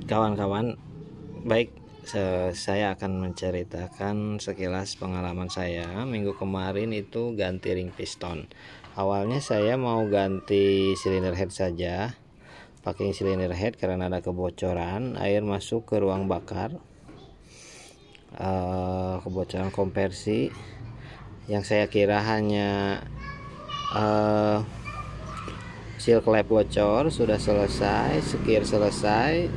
Kawan-kawan, baik, saya akan menceritakan sekilas pengalaman saya. Minggu kemarin itu ganti ring piston. Awalnya saya mau ganti silinder head saja, pakai silinder head karena ada kebocoran air masuk ke ruang bakar, kebocoran konversi. Yang saya kira hanya seal klep bocor, sudah selesai, sekir selesai,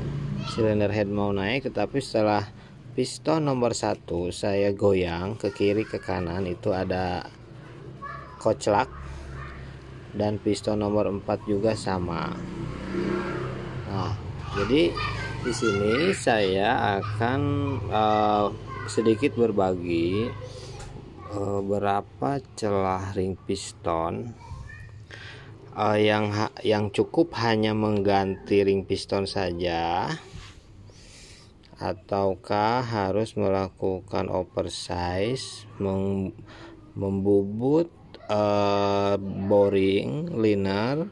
silinder head mau naik. Tetapi setelah piston nomor 1 saya goyang ke kiri ke kanan, itu ada koclak, dan piston nomor 4 juga sama. Nah, jadi di sini saya akan sedikit berbagi berapa celah ring piston yang cukup hanya mengganti ring piston saja, ataukah harus melakukan oversize, membubut boring liner,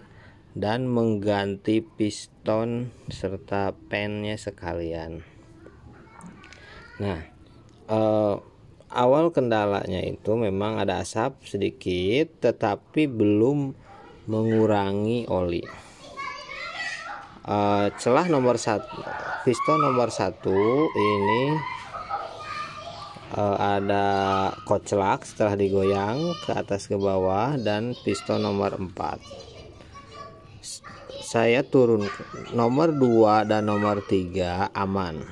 dan mengganti piston serta pennya sekalian. Nah, awal kendalanya itu memang ada asap sedikit, tetapi belum mengurangi oli. Celah nomor 1, piston nomor 1 ini ada koclak setelah digoyang ke atas ke bawah, dan piston nomor 4 saya turun. Nomor 2 dan nomor 3 aman,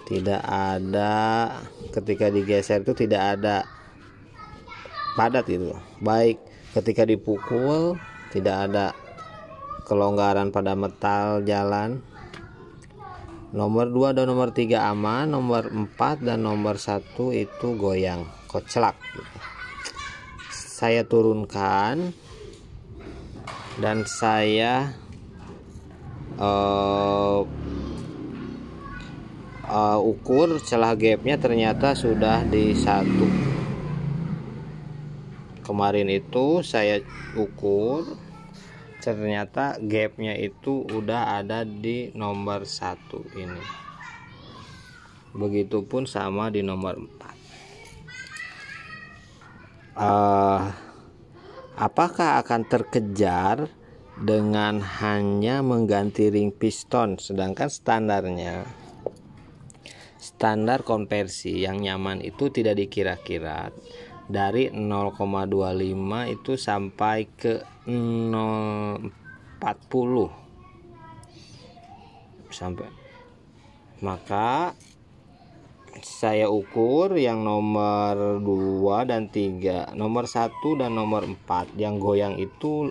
tidak ada, ketika digeser itu tidak ada padat itu, baik ketika dipukul tidak ada kelonggaran pada metal jalan. Nomor 2 dan nomor 3 aman, nomor 4 dan nomor 1 itu goyang, koclak gitu. Saya turunkan dan saya ukur celah gapnya, ternyata sudah di 1. Kemarin itu saya ukur, ternyata gapnya itu udah ada di nomor 1 ini. Begitupun sama di nomor 4. Apakah akan terkejar dengan hanya mengganti ring piston, sedangkan standar konversi yang nyaman itu tidak dikira-kira dari 0,25 itu sampai ke 0,40 sampai. Maka saya ukur yang nomor 2 dan 3, nomor 1 dan nomor 4 yang goyang itu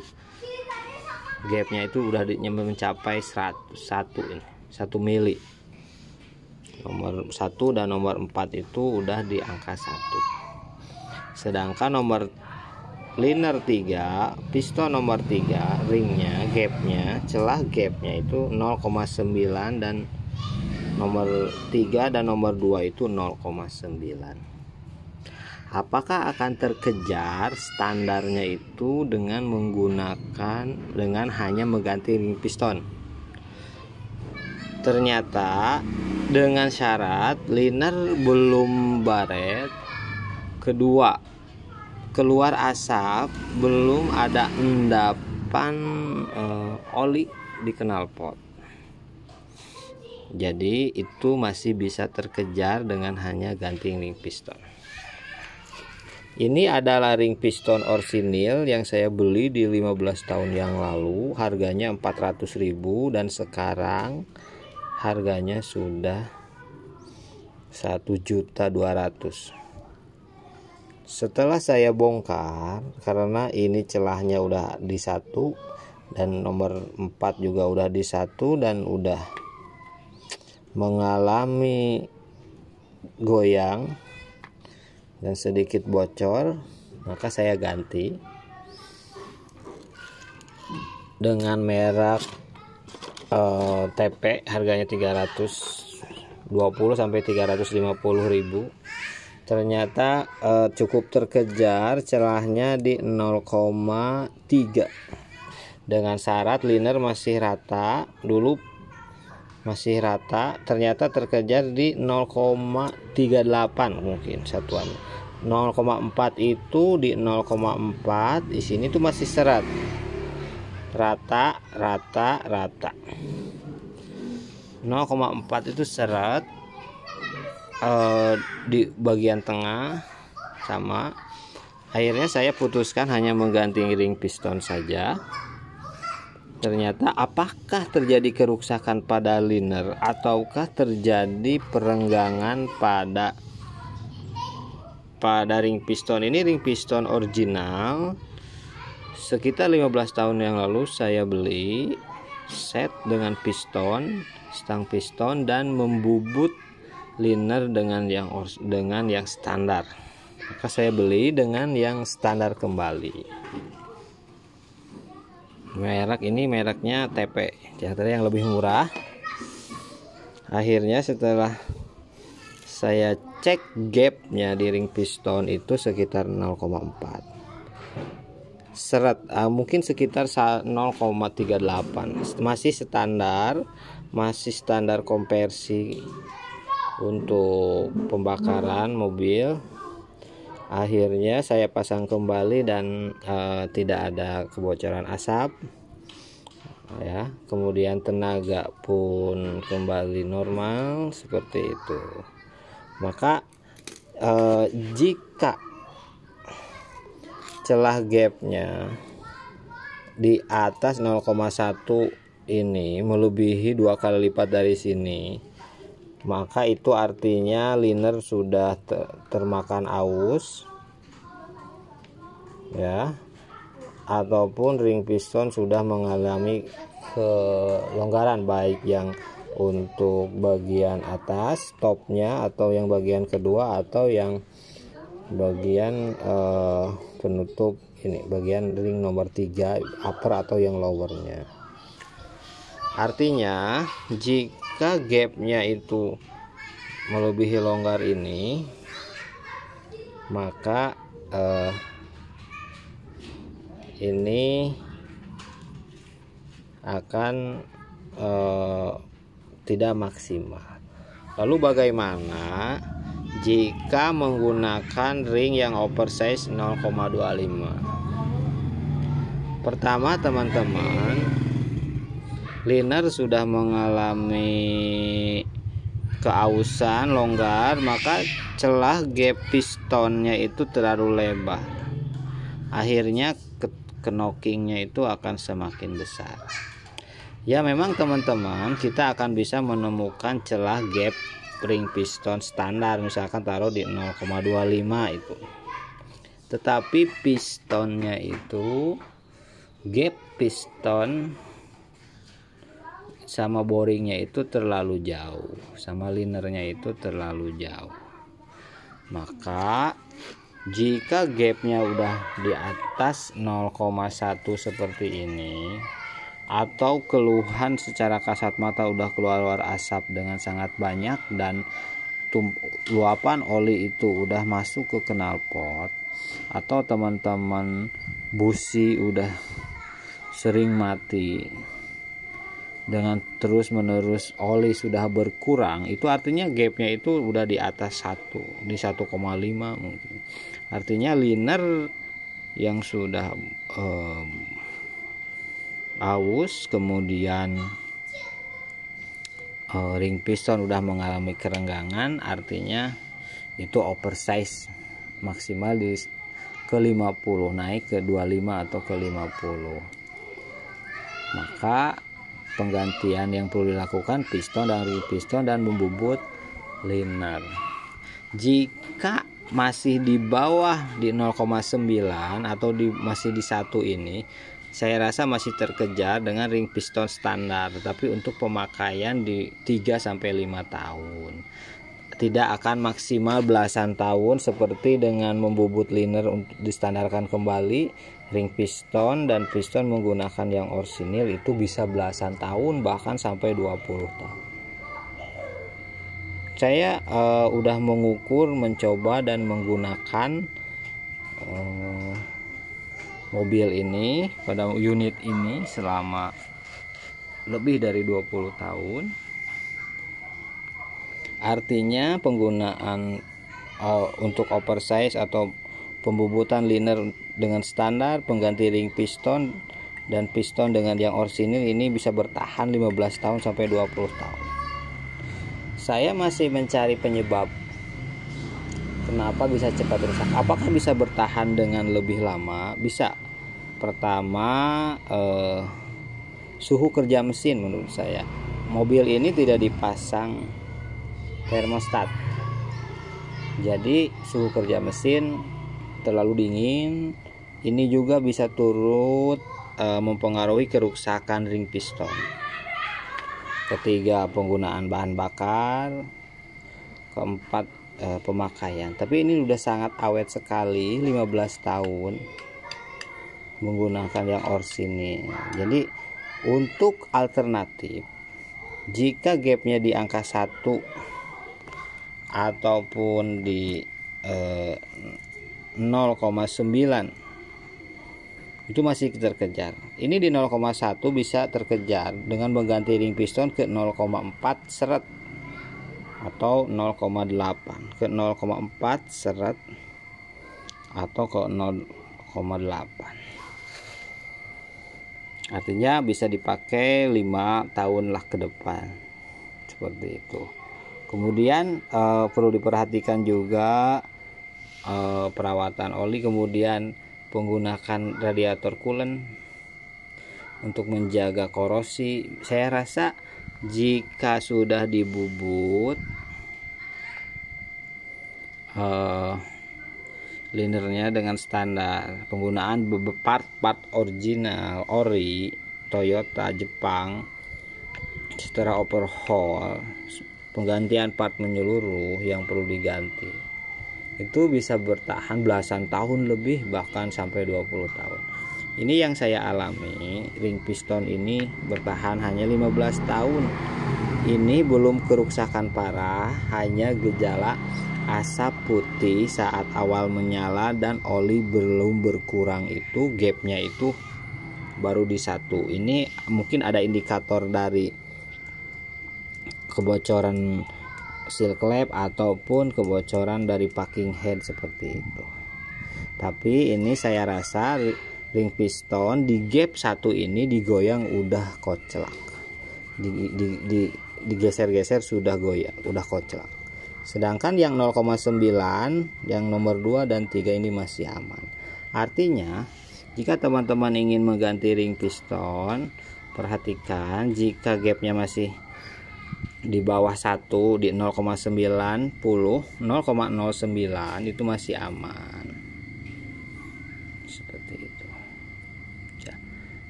gapnya itu udah mencapai 1 mili. Nomor 1 dan nomor 4 itu udah di angka 1. Sedangkan nomor liner 3, piston nomor 3, ringnya, gapnya, celah gapnya itu 0,9, dan nomor 3 dan nomor 2 itu 0,9. Apakah akan terkejar standarnya itu dengan hanya mengganti ring piston? Ternyata dengan syarat liner belum baret, kedua keluar asap, belum ada endapan oli di knalpot. Jadi itu masih bisa terkejar dengan hanya ganti ring piston. Ini adalah ring piston orsinil yang saya beli di 15 tahun yang lalu, harganya 400.000, dan sekarang harganya sudah 1.200.000. Setelah saya bongkar, karena ini celahnya udah di 1 dan nomor 4 juga udah di 1 dan udah mengalami goyang dan sedikit bocor, maka saya ganti dengan merek TP, harganya 320 sampai 350.000. Ternyata cukup terkejar, celahnya di 0,3 dengan syarat liner masih rata dulu, masih rata, ternyata terkejar di 0,38 mungkin satuannya. 0,4 itu di 0,4 di sini tuh masih seret, rata 0,4 itu seret di bagian tengah sama. Akhirnya saya putuskan hanya mengganti ring piston saja. Ternyata apakah terjadi kerusakan pada liner ataukah terjadi perenggangan pada ring piston ini? Ring piston original sekitar 15 tahun yang lalu saya beli set dengan piston, stang piston dan membubut liner dengan yang standar. Maka saya beli dengan yang standar kembali. Merek ini mereknya TP, ternyata yang lebih murah. Akhirnya setelah saya cek gapnya di ring piston itu sekitar 0,4 seret, mungkin sekitar 0,38, masih standar konversi untuk pembakaran mobil. Akhirnya saya pasang kembali dan tidak ada kebocoran asap ya, kemudian tenaga pun kembali normal seperti itu. Maka jika celah gapnya di atas 0,1 ini melebihi 2 kali lipat dari sini, maka itu artinya liner sudah termakan aus ya, ataupun ring piston sudah mengalami kelonggaran, baik yang untuk bagian atas topnya atau yang bagian kedua atau yang bagian penutup ini, bagian ring nomor 3 upper atau yang lowernya. Artinya jika gapnya itu melebihi longgar ini, maka ini akan tidak maksimal. Lalu bagaimana jika menggunakan ring yang oversize 0,25? Pertama, teman-teman, liner sudah mengalami keausan, longgar, maka celah gap pistonnya itu terlalu lebar. Akhirnya knockingnya itu akan semakin besar. Ya memang teman-teman, kita akan bisa menemukan celah gap ring piston standar, misalkan taruh di 0,25 itu. Tetapi pistonnya itu, gap piston sama boringnya itu terlalu jauh, sama linernya itu terlalu jauh. Maka jika gapnya udah di atas 0,1 seperti ini, atau keluhan secara kasat mata udah keluar asap dengan sangat banyak dan luapan oli itu udah masuk ke knalpot, atau teman-teman busi udah sering mati dengan terus menerus oli sudah berkurang, itu artinya gapnya itu udah di atas 1, di 1,5 mungkin. Artinya liner yang sudah aus, kemudian ring piston udah mengalami kerenggangan, artinya itu oversize, maksimal di ke 50, naik ke 25 atau ke 50. Maka penggantian yang perlu dilakukan piston dan ring piston dan membubut liner. Jika masih di bawah di 0,9 atau masih di 1 ini, saya rasa masih terkejar dengan ring piston standar, tetapi untuk pemakaian di 3-5 tahun. Tidak akan maksimal belasan tahun seperti dengan membubut liner untuk distandarkan kembali. Ring piston dan piston menggunakan yang orsinil itu bisa belasan tahun, bahkan sampai 20 tahun. Saya udah mengukur, mencoba dan menggunakan mobil ini, pada unit ini selama lebih dari 20 tahun. Artinya penggunaan untuk oversize atau pembubutan liner dengan standar, pengganti ring piston dan piston dengan yang orsinil ini bisa bertahan 15 tahun sampai 20 tahun. Saya masih mencari penyebab kenapa bisa cepat rusak. Apakah bisa bertahan dengan lebih lama? Bisa. Pertama, suhu kerja mesin menurut saya. Mobil ini tidak dipasang termostat. Jadi suhu kerja mesin terlalu dingin. Ini juga bisa turut mempengaruhi kerusakan ring piston. Ketiga, penggunaan bahan bakar. Keempat, pemakaian. Tapi ini udah sangat awet sekali, 15 tahun menggunakan yang orsinil. Jadi untuk alternatif, jika gapnya di angka 1 ataupun di 0,9 itu masih terkejar. Ini di 0,1 bisa terkejar dengan mengganti ring piston ke 0,4 seret atau 0,8 ke 0,4 seret atau ke 0,8. Artinya bisa dipakai 5 tahun lah ke depan, seperti itu. Kemudian perlu diperhatikan juga perawatan oli, kemudian menggunakan radiator coolant untuk menjaga korosi. Saya rasa jika sudah dibubut linernya dengan standar, penggunaan part original ori Toyota Jepang, setelah overhaul, penggantian part menyeluruh yang perlu diganti, itu bisa bertahan belasan tahun lebih, bahkan sampai 20 tahun. Ini yang saya alami, ring piston ini bertahan hanya 15 tahun. Ini belum kerusakan parah, hanya gejala asap putih saat awal menyala dan oli belum berkurang, itu gapnya itu baru di 1. Ini mungkin ada indikator dari kebocoran seal clamp ataupun kebocoran dari packing head seperti itu. Tapi ini saya rasa ring piston di gap 1 ini digoyang udah koclak, digeser-geser sudah goyang, udah koclak. Sedangkan yang 0,9 yang nomor 2 dan 3 ini masih aman. Artinya jika teman-teman ingin mengganti ring piston, perhatikan jika gapnya masih di bawah 1, di 0,90, 0,09 itu masih aman, seperti itu.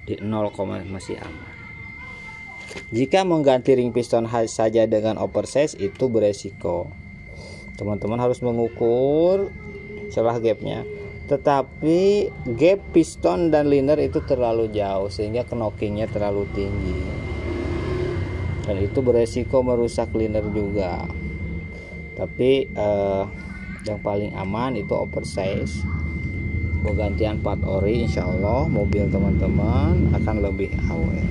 Di 0, masih aman. Jika mengganti ring piston saja dengan oversize itu beresiko. Teman-teman harus mengukur celah gapnya. Tetapi gap piston dan liner itu terlalu jauh sehingga knockingnya terlalu tinggi, dan itu beresiko merusak liner juga. Tapi yang paling aman itu oversize. Penggantian part ori, insya Allah mobil teman-teman akan lebih awet.